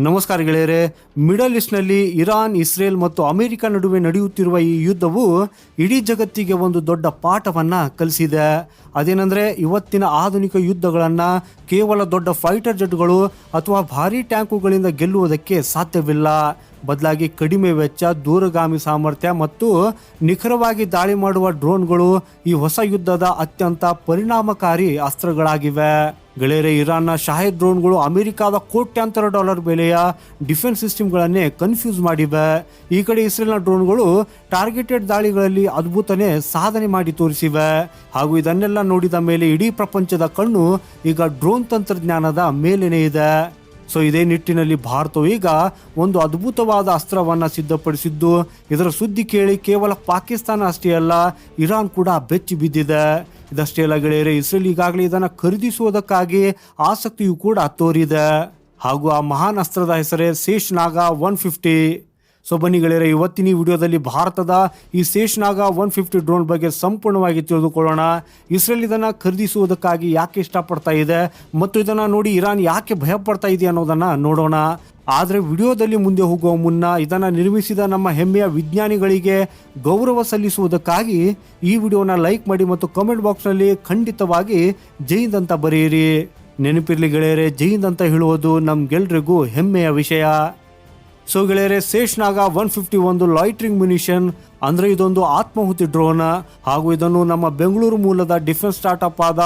ನಮಸ್ಕಾರ ಗೆಳೆಯರೆ. Middle ಈಸ್ಟ್ನಲ್ಲಿ Iran, Israel ಮತ್ತು ಅಮೆರಿಕ ನಡುವೆ ನಡೆಯುತ್ತಿರುವ ಈ ಯುದ್ಧವು ಇಡೀ ಜಗತ್ತಿಗೆ ಒಂದು ದೊಡ್ಡ ಪಾಠವನ್ನು ಕಲಿಸಿದೆ. ಅದೇನೆಂದರೆ, ಇವತ್ತಿನ ಆಧುನಿಕ ಯುದ್ಧಗಳನ್ನು ಕೇವಲ ದೊಡ್ಡ ಫೈಟರ್ ಜೆಟ್ಗಳು ಅಥವಾ ಭಾರೀ ಟ್ಯಾಂಕುಗಳಿಂದ ಗೆಲ್ಲುವುದಕ್ಕೆ ಸಾಧ್ಯವಿಲ್ಲ. ಬದಲಾಗಿ ಕಡಿಮೆ ವೆಚ್ಚ, ದೂರಗಾಮಿ ಸಾಮರ್ಥ್ಯ ಮತ್ತು ನಿಖರವಾಗಿ ದಾಳಿ ಮಾಡುವ ಡ್ರೋನ್ಗಳು ಈ ಹೊಸ ಯುದ್ಧದ ಅತ್ಯಂತ ಪರಿಣಾಮಕಾರಿ ಅಸ್ತ್ರಗಳಾಗಿವೆ. ಗೆಳೆಯರೆ, ಇರಾನ್ನ ಶಾಹಿದ್ ಡ್ರೋನ್ಗಳು ಅಮೆರಿಕದ ಕೋಟ್ಯಾಂತರ ಡಾಲರ್ ಬೆಲೆಯ ಡಿಫೆನ್ಸ್ ಸಿಸ್ಟಮ್ಗಳನ್ನೇ ಕನ್ಫ್ಯೂಸ್ ಮಾಡಿವೆ. ಈ ಕಡೆ ಇಸ್ರೇಲ್ನ ಡ್ರೋನ್ಗಳು ಟಾರ್ಗೆಟೆಡ್ ದಾಳಿಗಳಲ್ಲಿ ಅದ್ಭುತನೇ ಸಾಧನೆ ಮಾಡಿ ತೋರಿಸಿವೆ. ಹಾಗೂ ಇದನ್ನೆಲ್ಲ ನೋಡಿದ ಮೇಲೆ ಇಡೀ ಪ್ರಪಂಚದ ಕಣ್ಣು ಈಗ ಡ್ರೋನ್ ತಂತ್ರಜ್ಞಾನದ ಮೇಲೇನೇ ಇದೆ. ಸೊ ಇದೇ ನಿಟ್ಟಿನಲ್ಲಿ ಭಾರತವು ಈಗ ಒಂದು ಅದ್ಭುತವಾದ ಅಸ್ತ್ರವನ್ನು ಸಿದ್ಧಪಡಿಸಿದ್ದು, ಇದರ ಸುದ್ದಿ ಕೇಳಿ ಕೇವಲ ಪಾಕಿಸ್ತಾನ ಅಷ್ಟೇ ಅಲ್ಲ, ಇರಾನ್ ಕೂಡ ಬೆಚ್ಚಿ ಬಿದ್ದಿದೆ. ಇದಷ್ಟೇ ಅಲ್ಲ ಗೆಳೆಯರೆ, ಇಸ್ರೇಲ್ ಈಗಾಗಲೇ ಇದನ್ನು ಖರೀದಿಸುವುದಕ್ಕಾಗಿ ಆಸಕ್ತಿಯೂ ಕೂಡ ತೋರಿದೆ. ಹಾಗೂ ಆ ಮಹಾನ್ ಅಸ್ತ್ರದ ಹೆಸರೇ ಶೇಷ್ನಾಗ 150. ಸೊ ಬನ್ನಿ ಗೆಳೆಯರೆ, ಇವತ್ತಿನ ಈ ವಿಡಿಯೋದಲ್ಲಿ ಭಾರತದ ಈ ಶೇಷ್ನಾಗ 150 ಡ್ರೋನ್ ಬಗ್ಗೆ ಸಂಪೂರ್ಣವಾಗಿ ತಿಳಿದುಕೊಳ್ಳೋಣ. ಇಸ್ರೇಲ್ ಇದನ್ನು ಖರೀದಿಸುವುದಕ್ಕಾಗಿ ಯಾಕೆ ಇಷ್ಟಪಡ್ತಾ ಇದೆ ಮತ್ತು ಇದನ್ನು ನೋಡಿ ಇರಾನ್ ಯಾಕೆ ಭಯಪಡ್ತಾ ಇದೆ ಅನ್ನೋದನ್ನು ನೋಡೋಣ. ಆದರೆ ವಿಡಿಯೋದಲ್ಲಿ ಮುಂದೆ ಹೋಗುವ ಮುನ್ನ ಇದನ್ನು ನಿರ್ಮಿಸಿದ ನಮ್ಮ ಹೆಮ್ಮೆಯ ವಿಜ್ಞಾನಿಗಳಿಗೆ ಗೌರವ ಸಲ್ಲಿಸುವುದಕ್ಕಾಗಿ ಈ ವಿಡಿಯೋನ ಲೈಕ್ ಮಾಡಿ ಮತ್ತು ಕಮೆಂಟ್ ಬಾಕ್ಸ್ನಲ್ಲಿ ಖಂಡಿತವಾಗಿ ಜೈ ಹಿಂದ್ ಅಂತ ಬರೆಯಿರಿ. ನೆನಪಿರ್ಲಿ ಗೆಳೆಯರೆ, ಜೈ ಹಿಂದ್ ಅಂತ ಹೇಳುವುದು ನಮ್ಗೆಲ್ರಿಗೂ ಹೆಮ್ಮೆಯ ವಿಷಯ. ಸೊ ಗೆಳೆಯರೆ, ಶೇಷ್ನಾಗ 150 ಒಂದು ಲಾಯ್ಟ್ರಿಂಗ್ ಮ್ಯುನಿಷನ್, ಅಂದರೆ ಇದೊಂದು ಆತ್ಮಾಹುತಿ ಡ್ರೋನ್. ಹಾಗೂ ಇದನ್ನು ನಮ್ಮ ಬೆಂಗಳೂರು ಮೂಲದ ಡಿಫೆನ್ಸ್ ಸ್ಟಾರ್ಟ್ಅಪ್ ಆದ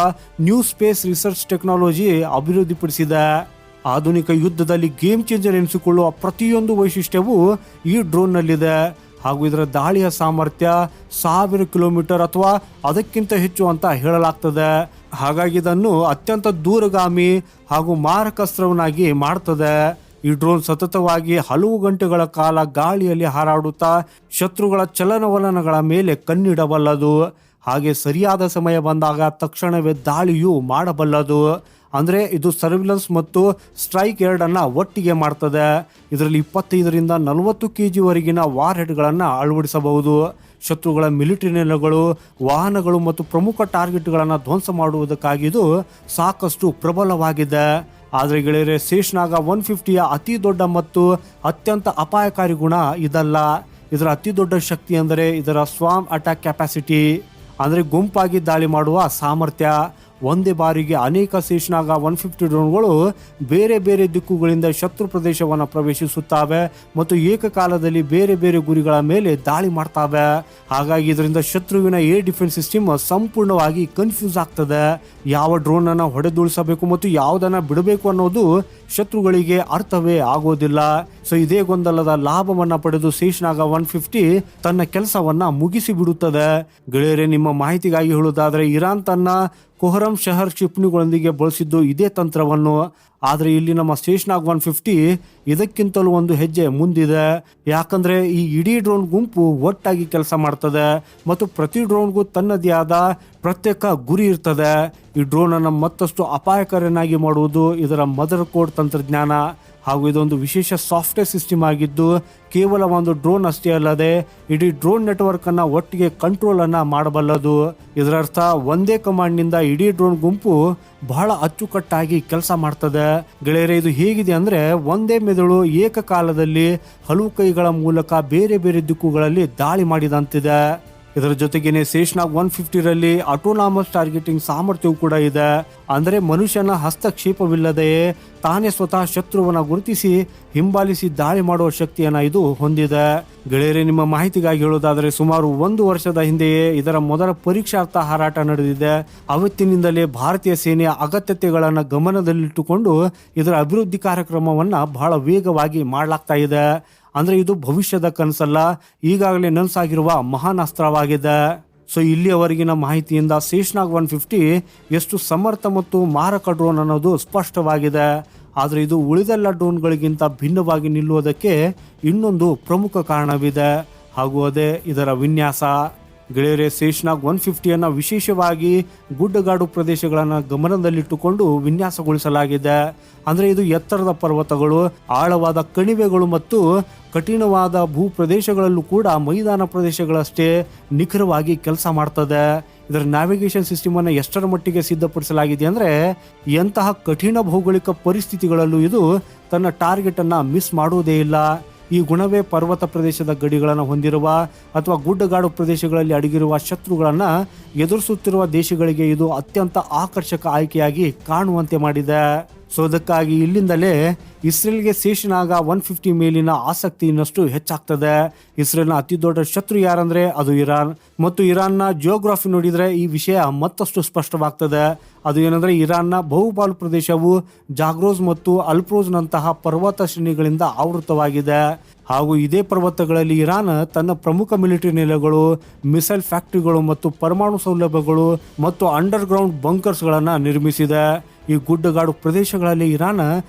ನ್ಯೂ ಸ್ಪೇಸ್ ರಿಸರ್ಚ್ ಟೆಕ್ನಾಲಜಿ ಅಭಿವೃದ್ಧಿಪಡಿಸಿದೆ. ಆಧುನಿಕ ಯುದ್ಧದಲ್ಲಿ ಗೇಮ್ ಚೇಂಜರ್ ಎನಿಸಿಕೊಳ್ಳುವ ಪ್ರತಿಯೊಂದು ವೈಶಿಷ್ಟ್ಯವೂ ಈ ಡ್ರೋನ್ನಲ್ಲಿದೆ. ಹಾಗೂ ಇದರ ದಾಳಿಯ ಸಾಮರ್ಥ್ಯ 1000 ಕಿಲೋಮೀಟರ್ ಅಥವಾ ಅದಕ್ಕಿಂತ ಹೆಚ್ಚು ಅಂತ ಹೇಳಲಾಗ್ತದೆ. ಹಾಗಾಗಿ ಇದನ್ನು ಅತ್ಯಂತ ದೂರಗಾಮಿ ಹಾಗೂ ಮಾರಕಾಸ್ತ್ರವನ್ನಾಗಿ ಮಾಡ್ತದೆ. ಈ ಡ್ರೋನ್ ಸತತವಾಗಿ ಹಲವು ಗಂಟೆಗಳ ಕಾಲ ಗಾಳಿಯಲ್ಲಿ ಹಾರಾಡುತ್ತಾ ಶತ್ರುಗಳ ಚಲನವಲನಗಳ ಮೇಲೆ ಕಣ್ಣಿಡಬಲ್ಲದು. ಹಾಗೆ ಸರಿಯಾದ ಸಮಯ ಬಂದಾಗ ತಕ್ಷಣವೇ ದಾಳಿಯೂ ಮಾಡಬಲ್ಲದು. ಅಂದರೆ ಇದು ಸರ್ವಿಲೆನ್ಸ್ ಮತ್ತು ಸ್ಟ್ರೈಕ್ ಎರಡನ್ನು ಒಟ್ಟಿಗೆ ಮಾಡ್ತದೆ. ಇದರಲ್ಲಿ 25ರಿಂದ 40 kg ವಾರ್ ಹೆಡ್ಗಳನ್ನು ಅಳವಡಿಸಬಹುದು. ಶತ್ರುಗಳ ಮಿಲಿಟರಿ ನೆಲೆಗಳು, ವಾಹನಗಳು ಮತ್ತು ಪ್ರಮುಖ ಟಾರ್ಗೆಟ್ಗಳನ್ನು ಧ್ವಂಸ ಮಾಡುವುದಕ್ಕಾಗಿ ಇದು ಸಾಕಷ್ಟು ಪ್ರಬಲವಾಗಿದೆ. ಆದರೆ ಗೆಳೆಯರೆ, ಶೇಷ್ನಾಗ 150ಯ ಅತಿ ದೊಡ್ಡ ಮತ್ತು ಅತ್ಯಂತ ಅಪಾಯಕಾರಿ ಗುಣ ಇದಲ್ಲ. ಇದರ ಅತಿ ದೊಡ್ಡ ಶಕ್ತಿ ಅಂದರೆ ಇದರ ಸ್ವಾಮ್ ಅಟ್ಯಾಕ್ ಕೆಪಾಸಿಟಿ, ಅಂದರೆ ಗುಂಪಾಗಿ ದಾಳಿ ಮಾಡುವ ಸಾಮರ್ಥ್ಯ. ಒಂದೇ ಬಾರಿಗೆ ಅನೇಕ ಶೇಷ್ನಾಗ 150 ಡ್ರೋನ್ಗಳು ಬೇರೆ ಬೇರೆ ದಿಕ್ಕುಗಳಿಂದ ಶತ್ರು ಪ್ರದೇಶವನ್ನು ಪ್ರವೇಶಿಸುತ್ತವೆ ಮತ್ತು ಏಕಕಾಲದಲ್ಲಿ ಬೇರೆ ಬೇರೆ ಗುರಿಗಳ ಮೇಲೆ ದಾಳಿ ಮಾಡ್ತವೆ. ಹಾಗಾಗಿ ಇದರಿಂದ ಶತ್ರುವಿನ ಏರ್ ಡಿಫೆನ್ಸ್ ಸಿಸ್ಟಮ್ ಸಂಪೂರ್ಣವಾಗಿ ಕನ್ಫ್ಯೂಸ್ ಆಗ್ತದೆ. ಯಾವ ಡ್ರೋನ್ ಅನ್ನು ಹೊಡೆದುಳಿಸಬೇಕು ಮತ್ತು ಯಾವುದನ್ನು ಬಿಡಬೇಕು ಅನ್ನೋದು ಶತ್ರುಗಳಿಗೆ ಅರ್ಥವೇ ಆಗೋದಿಲ್ಲ. ಸೊ ಇದೇ ಗೊಂದಲದ ಲಾಭವನ್ನ ಪಡೆದು ಶೇಷ್ನಾಗ 150 ತನ್ನ ಕೆಲಸವನ್ನ ಮುಗಿಸಿ ಬಿಡುತ್ತದೆ. ಗೆಳೆಯರೆ, ನಿಮ್ಮ ಮಾಹಿತಿಗಾಗಿ ಹೇಳುವುದಾದರೆ, ಇರಾನ್ ತನ್ನ ಕೊಹರಂ ಶಹರ್ ಕ್ಷಿಪಣಿಗಳೊಂದಿಗೆ ಬಳಸಿದ್ದು ಇದೇ ತಂತ್ರವನ್ನು. ಆದರೆ ಇಲ್ಲಿ ನಮ್ಮ ಶೇಷ್ನಾಗ್ 150 ಇದಕ್ಕಿಂತಲೂ ಒಂದು ಹೆಜ್ಜೆ ಮುಂದಿದೆ. ಯಾಕಂದರೆ ಈ ಇಡೀ ಡ್ರೋನ್ ಗುಂಪು ಒಟ್ಟಾಗಿ ಕೆಲಸ ಮಾಡ್ತದೆ ಮತ್ತು ಪ್ರತಿ ಡ್ರೋನ್ಗೂ ತನ್ನದೇ ಆದ ಪ್ರತ್ಯೇಕ ಗುರಿ ಇರ್ತದೆ. ಈ ಡ್ರೋನನ್ನು ಮತ್ತಷ್ಟು ಅಪಾಯಕಾರಿಯನ್ನಾಗಿ ಮಾಡುವುದು ಇದರ ಮದರ್ ಕೋಡ್ ತಂತ್ರಜ್ಞಾನ. ಹಾಗೂ ಇದೊಂದು ವಿಶೇಷ ಸಾಫ್ಟ್ವೇರ್ ಸಿಸ್ಟಮ್ ಆಗಿದ್ದು, ಕೇವಲ ಒಂದು ಡ್ರೋನ್ ಅಷ್ಟೇ ಅಲ್ಲದೆ ಇಡೀ ಡ್ರೋನ್ ನೆಟ್ವರ್ಕ್ ಅನ್ನ ಒಟ್ಟಿಗೆ ಕಂಟ್ರೋಲ್ ಅನ್ನ ಮಾಡಬಲ್ಲದು. ಇದರರ್ಥ ಒಂದೇ ಕಮಾಂಡ್ನಿಂದ ಇಡೀ ಡ್ರೋನ್ ಗುಂಪು ಬಹಳ ಅಚ್ಚುಕಟ್ಟಾಗಿ ಕೆಲಸ ಮಾಡ್ತದೆ. ಗೆಳೆಯರೆ, ಇದು ಹೇಗಿದೆ ಅಂದ್ರೆ, ಒಂದೇ ಮೆದುಳು ಏಕಕಾಲದಲ್ಲಿ ಹಲವು ಕೈಗಳ ಮೂಲಕ ಬೇರೆ ಬೇರೆ ದಿಕ್ಕುಗಳಲ್ಲಿ ದಾಳಿ ಮಾಡಿದಂತಿದೆ. ಇದರ ಜೊತೆಗೇನೆ ಶೇಷ್ನಾಗ್ 150ರಲ್ಲಿ ಆಟೋನಾಮಸ್ ಟಾರ್ಗೆಟಿಂಗ್ ಸಾಮರ್ಥ್ಯವೂ ಕೂಡ ಇದೆ. ಅಂದರೆ ಮನುಷ್ಯನ ಹಸ್ತಕ್ಷೇಪವಿಲ್ಲದೆಯೇ ತಾನೇ ಸ್ವತಃ ಶತ್ರುವನ್ನ ಗುರುತಿಸಿ ಹಿಂಬಾಲಿಸಿ ದಾಳಿ ಮಾಡುವ ಶಕ್ತಿಯನ್ನ ಇದು ಹೊಂದಿದೆ. ಗೆಳೆಯರೆ, ನಿಮ್ಮ ಮಾಹಿತಿಗಾಗಿ ಹೇಳೋದಾದರೆ, ಸುಮಾರು 1 ವರ್ಷದ ಹಿಂದೆಯೇ ಇದರ ಮೊದಲ ಪರೀಕ್ಷಾರ್ಥ ಹಾರಾಟ ನಡೆದಿದೆ. ಅವತ್ತಿನಿಂದಲೇ ಭಾರತೀಯ ಸೇನೆಯ ಅಗತ್ಯತೆಗಳನ್ನು ಗಮನದಲ್ಲಿಟ್ಟುಕೊಂಡು ಇದರ ಅಭಿವೃದ್ಧಿ ಕಾರ್ಯಕ್ರಮವನ್ನು ಬಹಳ ವೇಗವಾಗಿ ಮಾಡಲಾಗ್ತಾ ಇದೆ. ಅಂದರೆ ಇದು ಭವಿಷ್ಯದ ಕನಸಲ್ಲ, ಈಗಾಗಲೇ ನನಸಾಗಿರುವ ಮಹಾನ್ ಅಸ್ತ್ರವಾಗಿದೆ. ಸೊ ಇಲ್ಲಿಯವರೆಗಿನ ಮಾಹಿತಿಯಿಂದ ಶೇಷ್ನಾಗ್ 150 ಎಷ್ಟು ಸಮರ್ಥ ಮತ್ತು ಮಾರಕ ಡ್ರೋನ್ ಅನ್ನೋದು ಸ್ಪಷ್ಟವಾಗಿದೆ. ಆದರೆ ಇದು ಉಳಿದೆಲ್ಲ ಡ್ರೋನ್ಗಳಿಗಿಂತ ಭಿನ್ನವಾಗಿ ನಿಲ್ಲುವುದಕ್ಕೆ ಇನ್ನೊಂದು ಪ್ರಮುಖ ಕಾರಣವಿದೆ, ಹಾಗೂ ಅದೇ ಇದರ ವಿನ್ಯಾಸ. ಗೆಳೆಯರೆ, ಶೇಷ್ನಾಗ್ 150ಯನ್ನು ವಿಶೇಷವಾಗಿ ಗುಡ್ಡಗಾಡು ಪ್ರದೇಶಗಳನ್ನು ಗಮನದಲ್ಲಿಟ್ಟುಕೊಂಡು ವಿನ್ಯಾಸಗೊಳಿಸಲಾಗಿದೆ. ಅಂದರೆ ಇದು ಎತ್ತರದ ಪರ್ವತಗಳು, ಆಳವಾದ ಕಣಿವೆಗಳು ಮತ್ತು ಕಠಿಣವಾದ ಭೂ ಪ್ರದೇಶಗಳಲ್ಲೂ ಕೂಡ ಮೈದಾನ ಪ್ರದೇಶಗಳಷ್ಟೇ ನಿಖರವಾಗಿ ಕೆಲಸ ಮಾಡ್ತದೆ. ಇದರ ನ್ಯಾವಿಗೇಷನ್ ಸಿಸ್ಟಮ್ ಅನ್ನು ಎಷ್ಟರ ಮಟ್ಟಿಗೆ ಸಿದ್ಧಪಡಿಸಲಾಗಿದೆ ಅಂದರೆ, ಎಂತಹ ಕಠಿಣ ಭೌಗೋಳಿಕ ಪರಿಸ್ಥಿತಿಗಳಲ್ಲೂ ಇದು ತನ್ನ ಟಾರ್ಗೆಟ್ ಅನ್ನ ಮಿಸ್ ಮಾಡುವುದೇ ಇಲ್ಲ. ಈ ಗುಣವೇ ಪರ್ವತ ಪ್ರದೇಶದ ಗಡಿಗಳನ್ನು ಹೊಂದಿರುವ ಅಥವಾ ಗುಡ್ಡಗಾಡು ಪ್ರದೇಶಗಳಲ್ಲಿ ಅಡಗಿರುವ ಶತ್ರುಗಳನ್ನ ಎದುರಿಸುತ್ತಿರುವ ದೇಶಗಳಿಗೆ ಇದು ಅತ್ಯಂತ ಆಕರ್ಷಕ ಆಯ್ಕೆಯಾಗಿ ಕಾಣುವಂತೆ ಮಾಡಿದೆ. ಸೊ ಅದಕ್ಕಾಗಿ ಇಲ್ಲಿಂದಲೇ ಇಸ್ರೇಲ್ಗೆ ಸೇಷನಾಗ 150 ಮೇಲಿನ ಆಸಕ್ತಿ ಇನ್ನಷ್ಟು ಹೆಚ್ಚಾಗ್ತದೆ. ಇಸ್ರೇಲ್ನ ಅತಿ ದೊಡ್ಡ ಶತ್ರು ಯಾರಂದ್ರೆ ಅದು ಇರಾನ್. ಮತ್ತು ಇರಾನ್ನ ಜಿಯೋಗ್ರಫಿ ನೋಡಿದ್ರೆ ಈ ವಿಷಯ ಮತ್ತಷ್ಟು ಸ್ಪಷ್ಟವಾಗ್ತದೆ. ಅದು ಏನಂದ್ರೆ ಇರಾನ್ನ ಬಹುಪಾಲು ಪ್ರದೇಶವು ಜಾಗ್ರೋಸ್ ಮತ್ತು ಅಲ್ಪ್ರೋಸ್ನಂತಹ ಪರ್ವತ ಶ್ರೇಣಿಗಳಿಂದ ಆವೃತವಾಗಿದೆ. ಹಾಗೂ ಇದೇ ಪರ್ವತಗಳಲ್ಲಿ ಇರಾನ್ ತನ್ನ ಪ್ರಮುಖ ಮಿಲಿಟರಿ ನೆಲೆಗಳು, ಮಿಸೈಲ್ ಫ್ಯಾಕ್ಟರಿಗಳು ಮತ್ತು ಪರಮಾಣು ಸೌಲಭ್ಯಗಳು ಮತ್ತು ಅಂಡರ್ ಗ್ರೌಂಡ್ ಬಂಕರ್ಸ್ಗಳನ್ನು ನಿರ್ಮಿಸಿದೆ. ಈ ಗುಡ್ಡಗಾಡು ಪ್ರದೇಶಗಳಲ್ಲಿ ಇರಾನ್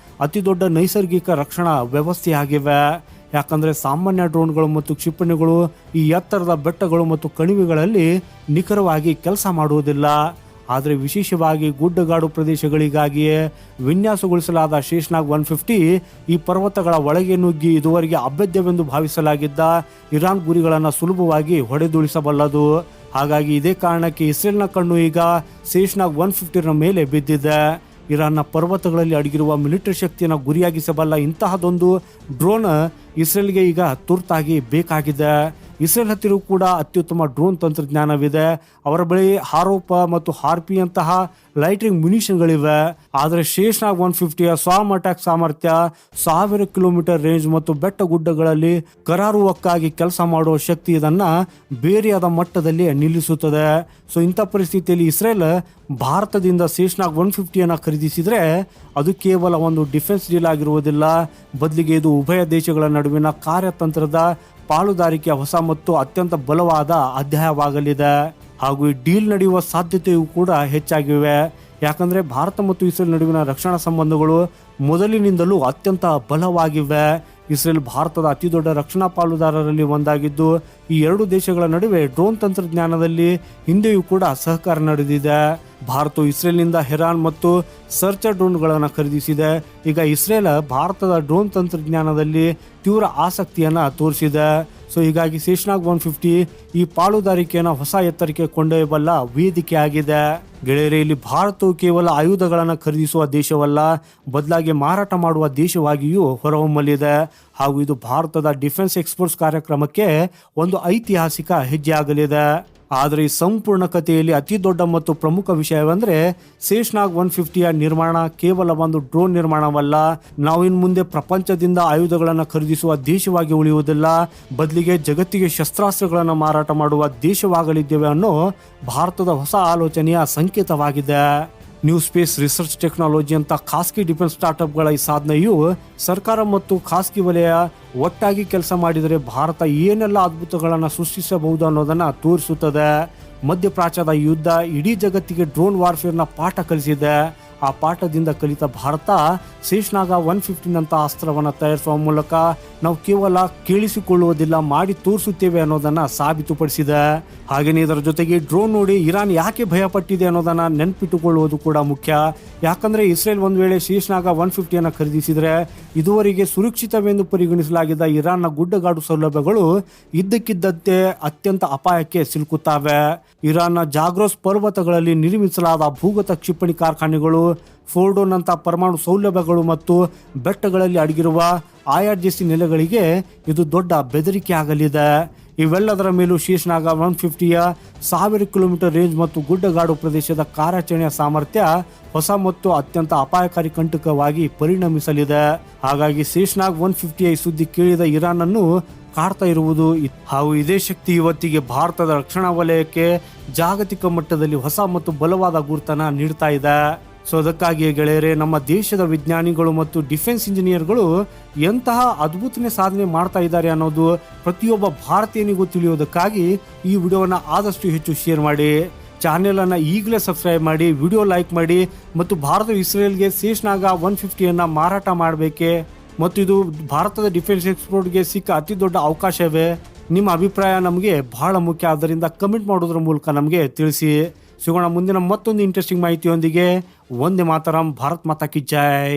ಅತಿ ದೊಡ್ಡ ನೈಸರ್ಗಿಕ ರಕ್ಷಣಾ ವ್ಯವಸ್ಥೆಯಾಗಿವೆ. ಯಾಕಂದ್ರೆ ಸಾಮಾನ್ಯ ಡ್ರೋನ್ಗಳು ಮತ್ತು ಕ್ಷಿಪಣಿಗಳು ಈ ಎತ್ತರದ ಬೆಟ್ಟಗಳು ಮತ್ತು ಕಣಿವೆಗಳಲ್ಲಿ ನಿಖರವಾಗಿ ಕೆಲಸ ಮಾಡುವುದಿಲ್ಲ. ಆದರೆ ವಿಶೇಷವಾಗಿ ಗುಡ್ಡಗಾಡು ಪ್ರದೇಶಗಳಿಗಾಗಿಯೇ ವಿನ್ಯಾಸಗೊಳಿಸಲಾದ ಶೇಷ್ನಾಗ್ 150 ಈ ಪರ್ವತಗಳ ಒಳಗೆ ನುಗ್ಗಿ ಇದುವರೆಗೆ ಅಭೇದ್ಯವೆಂದು ಭಾವಿಸಲಾಗಿದ್ದ ಇರಾನ್ ಗುರಿಗಳನ್ನು ಸುಲಭವಾಗಿ ಹೊಡೆದುಳಿಸಬಲ್ಲದು. ಹಾಗಾಗಿ ಇದೇ ಕಾರಣಕ್ಕೆ ಇಸ್ರೇಲ್ನ ಕಣ್ಣು ಈಗ ಶೇಷ್ನಾಗ್ 150ರ ಮೇಲೆ ಬಿದ್ದಿದೆ. ಇರಾನ್ನ ಪರ್ವತಗಳಲ್ಲಿ ಅಡಗಿರುವ ಮಿಲಿಟರಿ ಶಕ್ತಿಯನ್ನು ಗುರಿಯಾಗಿಸಬಲ್ಲ ಇಂತಹದೊಂದು ಡ್ರೋನ್ ಇಸ್ರೇಲ್ಗೆ ಈಗ ತುರ್ತಾಗಿ ಬೇಕಾಗಿದೆ. ಇಸ್ರೇಲ್ ಹತ್ತಿರ ಕೂಡ ಅತ್ಯುತ್ತಮ ಡ್ರೋನ್ ತಂತ್ರಜ್ಞಾನವಿದೆ. ಅವರ ಬಳಿ ಹಾರೋಪ ಮತ್ತು ಹಾರ್ಪಿ ಅಂತಹ ಲೈಟಿಂಗ್ ಮ್ಯುನಿಷನ್ಗಳಿವೆ. ಆದರೆ ಶೇಷ್ನಾಗ್ 150ಯ ಸ್ವಾಮ್ ಅಟ್ಯಾಕ್ ಸಾಮರ್ಥ್ಯ 1000 ಕಿಲೋಮೀಟರ್ ರೇಂಜ್ ಮತ್ತು ಬೆಟ್ಟ ಗುಡ್ಡಗಳಲ್ಲಿ ಕರಾರುವಕ್ಕಾಗಿ ಕೆಲಸ ಮಾಡುವ ಶಕ್ತಿ ಇದನ್ನ ಬೇರೆಯಾದ ಮಟ್ಟದಲ್ಲಿ ನಿಲ್ಲಿಸುತ್ತದೆ. ಸೊ ಇಂಥ ಪರಿಸ್ಥಿತಿಯಲ್ಲಿ ಇಸ್ರೇಲ್ ಭಾರತದಿಂದ ಶೇಷ್ನಾಗ್ 150ಯನ್ನು ಖರೀದಿಸಿದ್ರೆ ಅದು ಕೇವಲ ಒಂದು ಡಿಫೆನ್ಸ್ ಡೀಲ್ ಆಗಿರುವುದಿಲ್ಲ, ಬದಲಿಗೆ ಇದು ಉಭಯ ದೇಶಗಳ ನಡುವಿನ ಕಾರ್ಯತಂತ್ರದ ಪಾಲುದಾರಿಕೆಯ ಹೊಸ ಮತ್ತು ಅತ್ಯಂತ ಬಲವಾದ ಅಧ್ಯಾಯವಾಗಲಿದೆ. ಹಾಗೂ ಈ ಡೀಲ್ ನಡೆಯುವ ಸಾಧ್ಯತೆಯೂ ಕೂಡ ಹೆಚ್ಚಾಗಿವೆ. ಯಾಕಂದ್ರೆ ಭಾರತ ಮತ್ತು ಇಸ್ರೇಲ್ ನಡುವಿನ ರಕ್ಷಣಾ ಸಂಬಂಧಗಳು ಮೊದಲಿನಿಂದಲೂ ಅತ್ಯಂತ ಬಲವಾಗಿವೆ. ಇಸ್ರೇಲ್ ಭಾರತದ ಅತಿ ದೊಡ್ಡ ರಕ್ಷಣಾ ಪಾಲುದಾರರಲ್ಲಿ ಒಂದಾಗಿದ್ದು ಈ ಎರಡು ದೇಶಗಳ ನಡುವೆ ಡ್ರೋನ್ ತಂತ್ರಜ್ಞಾನದಲ್ಲಿ ಹಿಂದೆಯೂ ಕೂಡ ಸಹಕಾರ ನಡೆದಿದೆ. ಭಾರತವು ಇಸ್ರೇಲ್ನಿಂದ ಹೆರಾನ್ ಮತ್ತು ಸರ್ಚರ್ ಡ್ರೋನ್ಗಳನ್ನು ಖರೀದಿಸಿದೆ. ಈಗ ಇಸ್ರೇಲ್ ಭಾರತದ ಡ್ರೋನ್ ತಂತ್ರಜ್ಞಾನದಲ್ಲಿ ತೀವ್ರ ಆಸಕ್ತಿಯನ್ನು ತೋರಿಸಿದೆ. ಸೊ ಹೀಗಾಗಿ ಶೇಷ್ನಾಗ್ 150 ಈ ಪಾಲುದಾರಿಕೆಯನ್ನು ಹೊಸ ಎತ್ತರಕ್ಕೆ ಕೊಂಡೊಯ್ಯಬಲ್ಲ ವೇದಿಕೆ ಆಗಿದೆ. ಗೆಳೆಯರೇ, ಇಲ್ಲಿ ಭಾರತವು ಕೇವಲ ಆಯುಧಗಳನ್ನು ಖರೀದಿಸುವ ದೇಶವಲ್ಲ, ಬದಲಾಗಿ ಮಾರಾಟ ಮಾಡುವ ದೇಶವಾಗಿಯೂ ಹೊರಹೊಮ್ಮಲಿದೆ. ಹಾಗೂ ಇದು ಭಾರತದ ಡಿಫೆನ್ಸ್ ಎಕ್ಸ್ಪೋರ್ಟ್ಸ್ ಕಾರ್ಯಕ್ರಮಕ್ಕೆ ಒಂದು ಐತಿಹಾಸಿಕ ಹೆಜ್ಜೆ ಆಗಲಿದೆ. ಆದರೆ ಈ ಸಂಪೂರ್ಣ ಕಥೆಯಲ್ಲಿ ಅತಿ ದೊಡ್ಡ ಮತ್ತು ಪ್ರಮುಖ ವಿಷಯವೆಂದರೆ ಶೇಷ್ನಾಗ್ 150ಯ ನಿರ್ಮಾಣ ಕೇವಲ ಒಂದು ಡ್ರೋನ್ ನಿರ್ಮಾಣವಲ್ಲ. ನಾವು ಇನ್ನು ಮುಂದೆ ಪ್ರಪಂಚದಿಂದ ಆಯುಧಗಳನ್ನು ಖರೀದಿಸುವ ದೇಶವಾಗಿ ಉಳಿಯುವುದಿಲ್ಲ, ಬದಲಿಗೆ ಜಗತ್ತಿಗೆ ಶಸ್ತ್ರಾಸ್ತ್ರಗಳನ್ನು ಮಾರಾಟ ಮಾಡುವ ದೇಶವಾಗಲಿದ್ದೇವೆ ಅನ್ನೋ ಭಾರತದ ಹೊಸ ಆಲೋಚನೆಯ ಸಂಕೇತವಾಗಿದೆ. ನ್ಯೂ ಸ್ಪೇಸ್ ರಿಸರ್ಚ್ ಟೆಕ್ನಾಲಜಿ ಅಂತ ಖಾಸಗಿ ಡಿಫೆನ್ಸ್ ಸ್ಟಾರ್ಟ್ಅಪ್ಗಳ ಈ ಸಾಧನೆಯು ಸರ್ಕಾರ ಮತ್ತು ಖಾಸಗಿ ವಲಯ ಒಟ್ಟಾಗಿ ಕೆಲಸ ಮಾಡಿದರೆ ಭಾರತ ಏನೆಲ್ಲ ಅದ್ಭುತಗಳನ್ನು ಸೃಷ್ಟಿಸಬಹುದು ಅನ್ನೋದನ್ನು ತೋರಿಸುತ್ತದೆ. ಮಧ್ಯಪ್ರಾಚ್ಯದ ಯುದ್ಧ ಇಡೀ ಜಗತ್ತಿಗೆ ಡ್ರೋನ್ ವಾರ್ಫೇರ್ನ ಪಾಠ ಕಲಿಸಿದೆ. ಆ ಪಾಠದಿಂದ ಕಲಿತ ಭಾರತ ಶೇಷ್ನಾಗ್ 150ನಂಥ ಅಸ್ತ್ರವನ್ನು ತಯಾರಿಸುವ ಮೂಲಕ ನಾವು ಕೇವಲ ಕೇಳಿಸಿಕೊಳ್ಳುವುದಿಲ್ಲ, ಮಾಡಿ ತೋರಿಸುತ್ತೇವೆ ಅನ್ನೋದನ್ನು ಸಾಬೀತುಪಡಿಸಿದೆ. ಹಾಗೆಯೇ ಇದರ ಜೊತೆಗೆ ಡ್ರೋನ್ ನೋಡಿ ಇರಾನ್ ಯಾಕೆ ಭಯಪಟ್ಟಿದೆ ಅನ್ನೋದನ್ನು ನೆನಪಿಟ್ಟುಕೊಳ್ಳುವುದು ಕೂಡ ಮುಖ್ಯ. ಯಾಕಂದರೆ ಇಸ್ರೇಲ್ ಒಂದು ವೇಳೆ ಶೇಷ್ನಾಗ್ 150ಯನ್ನು ಖರೀದಿಸಿದರೆ ಇದುವರೆಗೆ ಸುರಕ್ಷಿತವೆಂದು ಪರಿಗಣಿಸಲಾಗಿದ್ದ ಇರಾನ್ನ ಗುಡ್ಡಗಾಡು ಸೌಲಭ್ಯಗಳು ಇದ್ದಕ್ಕಿದ್ದಂತೆ ಅತ್ಯಂತ ಅಪಾಯಕ್ಕೆ ಸಿಲುಕುತ್ತವೆ. ಇರಾನ್ನ ಜಾಗ್ರೋಸ್ ಪರ್ವತಗಳಲ್ಲಿ ನಿರ್ಮಿಸಲಾದ ಭೂಗತ ಕ್ಷಿಪಣಿ ಕಾರ್ಖಾನೆಗಳು, ಫೋರ್ಡೋನಂಥ ಪರಮಾಣು ಸೌಲಭ್ಯಗಳು ಮತ್ತು ಬೆಟ್ಟಗಳಲ್ಲಿ ಅಡಗಿರುವ IRGC ನೆಲೆಗಳಿಗೆ ಇದು ದೊಡ್ಡ ಬೆದರಿಕೆ ಆಗಲಿದೆ. ಇವೆಲ್ಲದರ ಮೇಲೂ ಶೇಷ್ನಾಗ್ 150ಯ 1000 ಕಿಲೋಮೀಟರ್ ರೇಂಜ್ ಮತ್ತು ಗುಡ್ಡಗಾಡು ಪ್ರದೇಶದ ಕಾರ್ಯಾಚರಣೆಯ ಸಾಮರ್ಥ್ಯ ಹೊಸ ಮತ್ತು ಅತ್ಯಂತ ಅಪಾಯಕಾರಿ ಕಂಟಕವಾಗಿ ಪರಿಣಮಿಸಲಿದೆ. ಹಾಗಾಗಿ ಶೇಷ್ನಾಗ್ 150ಯ ಈ ಸುದ್ದಿ ಕೇಳಿದ ಇರಾನ್ ಅನ್ನು ಕಾಡ್ತಾ ಇರುವುದು ಹಾಗೂ ಇದೇ ಶಕ್ತಿ ಇವತ್ತಿಗೆ ಭಾರತದ ರಕ್ಷಣಾ ವಲಯಕ್ಕೆ ಜಾಗತಿಕ ಮಟ್ಟದಲ್ಲಿ ಹೊಸ ಮತ್ತು ಬಲವಾದ ಗುರುತನ್ನ ನೀಡ್ತಾ ಇದೆ. ಸೊ ಅದಕ್ಕಾಗಿಯೇ ಗೆಳೆಯರೇ, ನಮ್ಮ ದೇಶದ ವಿಜ್ಞಾನಿಗಳು ಮತ್ತು ಡಿಫೆನ್ಸ್ ಇಂಜಿನಿಯರ್ಗಳು ಎಂತಹ ಅದ್ಭುತನೇ ಸಾಧನೆ ಮಾಡ್ತಾ ಇದ್ದಾರೆ ಅನ್ನೋದು ಪ್ರತಿಯೊಬ್ಬ ಭಾರತೀಯನಿಗೂ ತಿಳಿಯೋದಕ್ಕಾಗಿ ಈ ವಿಡಿಯೋವನ್ನು ಆದಷ್ಟು ಹೆಚ್ಚು ಶೇರ್ ಮಾಡಿ. ಚಾನೆಲನ್ನು ಈಗಲೇ ಸಬ್ಸ್ಕ್ರೈಬ್ ಮಾಡಿ, ವಿಡಿಯೋ ಲೈಕ್ ಮಾಡಿ ಮತ್ತು ಭಾರತ ಇಸ್ರೇಲ್ಗೆ ಶೇಷ್ನಾಗ್ 150ಯನ್ನು ಮಾರಾಟ ಮಾಡಬೇಕೆ ಮತ್ತು ಇದು ಭಾರತದ ಡಿಫೆನ್ಸ್ ಎಕ್ಸ್ಪೋರ್ಟ್ಗೆ ಸಿಕ್ಕ ಅತಿ ದೊಡ್ಡ ಅವಕಾಶವೇ? ನಿಮ್ಮ ಅಭಿಪ್ರಾಯ ನಮಗೆ ಬಹಳ ಮುಖ್ಯ. ಆದ್ದರಿಂದ ಕಮೆಂಟ್ ಮಾಡೋದ್ರ ಮೂಲಕ ನಮಗೆ ತಿಳಿಸಿ. ಸಿಗೋಣ ಮುಂದಿನ ಮತ್ತೊಂದು ಇಂಟ್ರೆಸ್ಟಿಂಗ್ ಮಾಹಿತಿಯೊಂದಿಗೆ. ವಂದೇ ಮಾತರಂ. ಭಾರತ್ ಮಾತಾ ಕಿ ಜೈ.